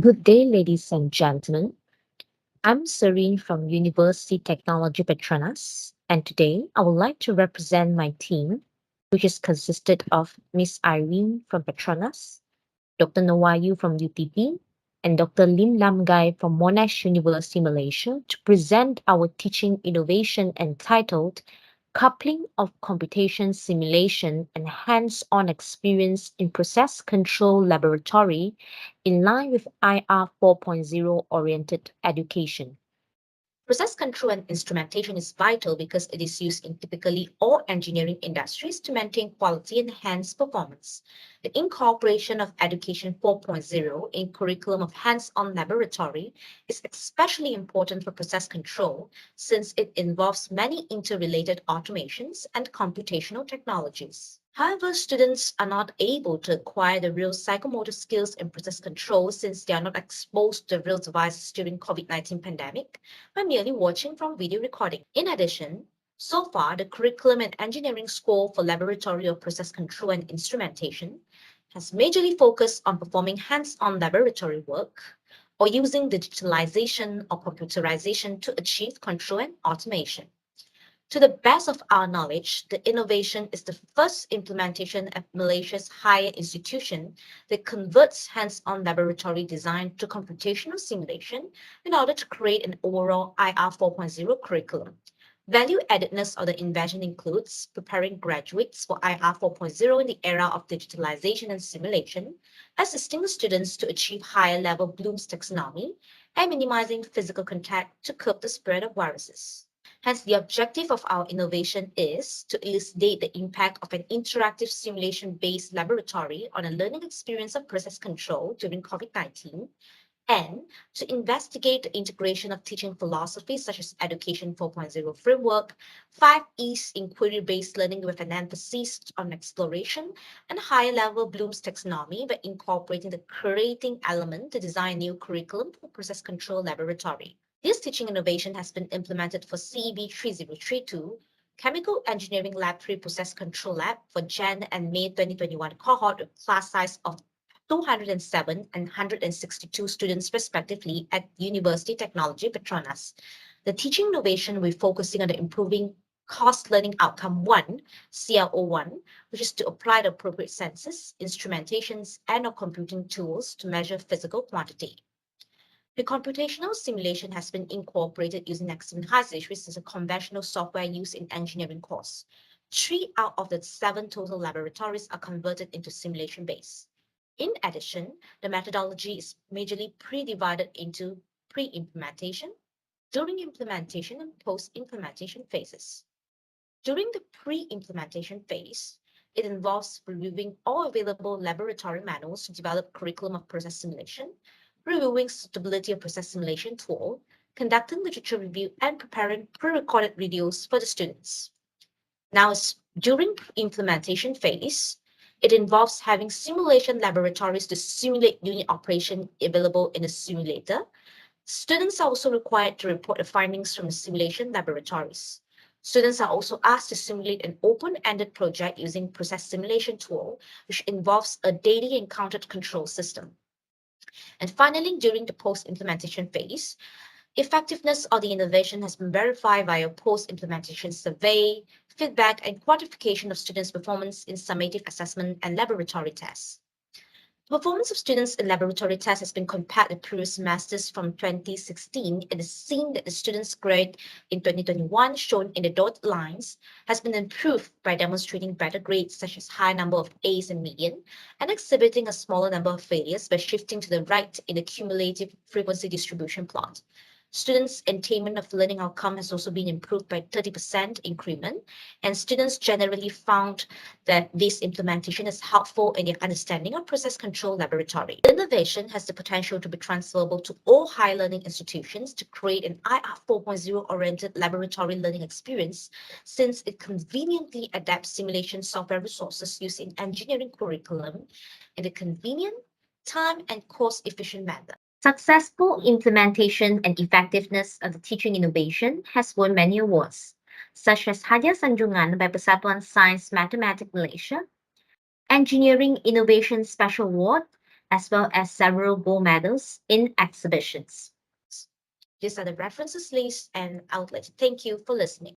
Good day, ladies and gentlemen. I'm Serene from University Technology Petronas, and today I would like to represent my team, which is consisted of Miss Irene from Petronas, Dr. Nawayu from UTP, and Dr. Lim Lam Gai from Monash University, Malaysia, to present our teaching innovation entitled Coupling of Computation Simulation and Hands-on Experience in Process Control Laboratory in line with IR 4.0 oriented education. Process control and instrumentation is vital because it is used in typically all engineering industries to maintain quality and enhance performance. The incorporation of Education 4.0 in curriculum of hands-on laboratory is especially important for process control since it involves many interrelated automations and computational technologies. However, students are not able to acquire the real psychomotor skills in process control since they are not exposed to real devices during COVID-19 pandemic by merely watching from video recording. In addition, so far, the curriculum and engineering school for laboratory of process control and instrumentation has majorly focused on performing hands-on laboratory work or using digitalization or computerization to achieve control and automation. To the best of our knowledge, the innovation is the first implementation at Malaysia's higher institution that converts hands-on laboratory design to computational simulation in order to create an overall IR 4.0 curriculum. Value addedness of the invention includes preparing graduates for IR 4.0 in the era of digitalization and simulation, assisting students to achieve higher level Bloom's taxonomy, and minimizing physical contact to curb the spread of viruses. Hence, the objective of our innovation is to elucidate the impact of an interactive simulation-based laboratory on a learning experience of process control during COVID-19 and to investigate the integration of teaching philosophies such as Education 4.0 framework, 5 E's inquiry-based learning with an emphasis on exploration, and higher-level Bloom's taxonomy by incorporating the creating element to design a new curriculum for process control laboratory. This teaching innovation has been implemented for CEB 3032, Chemical Engineering Lab 3 Process Control Lab for Jan and May 2021 cohort with class size of 207 and 162 students respectively at University Technology Petronas. The teaching innovation will be focusing on the improving cost learning outcome 1, CLO1, which is to apply the appropriate sensors, instrumentations, and or computing tools to measure physical quantity. The computational simulation has been incorporated using Ximhazis, which is a conventional software used in engineering course. 3 out of the 7 total laboratories are converted into simulation base. In addition, the methodology is majorly pre-divided into pre-implementation, during implementation, and post-implementation phases. During the pre-implementation phase, it involves reviewing all available laboratory manuals to develop curriculum of process simulation, reviewing suitability of process simulation tool, conducting literature review, and preparing pre-recorded videos for the students. Now, during implementation phase, it involves having simulation laboratories to simulate unit operation available in the simulator. Students are also required to report the findings from the simulation laboratories. Students are also asked to simulate an open-ended project using process simulation tool, which involves a daily encountered control system. And finally, during the post-implementation phase, effectiveness of the innovation has been verified via post-implementation survey, feedback, and quantification of students' performance in summative assessment and laboratory tests. The performance of students in laboratory tests has been compared with previous semesters from 2016. It is seen that the students' grade in 2021, shown in the dotted lines, has been improved by demonstrating better grades such as high number of A's and median, and exhibiting a smaller number of failures by shifting to the right in the cumulative frequency distribution plot. Students' attainment of learning outcome has also been improved by 30% increment, and students generally found that this implementation is helpful in their understanding of process control laboratory. The innovation has the potential to be transferable to all higher learning institutions to create an IR 4.0 oriented laboratory learning experience, since it conveniently adapts simulation software resources used in engineering curriculum in a convenient, time, and cost-efficient manner. Successful implementation and effectiveness of the teaching innovation has won many awards, such as Hadiah Sanjungan by Persatuan Sains Mathematik Malaysia, Engineering Innovation Special Award as well as several gold medals in exhibitions. These are the references, links, and outlets. Thank you for listening.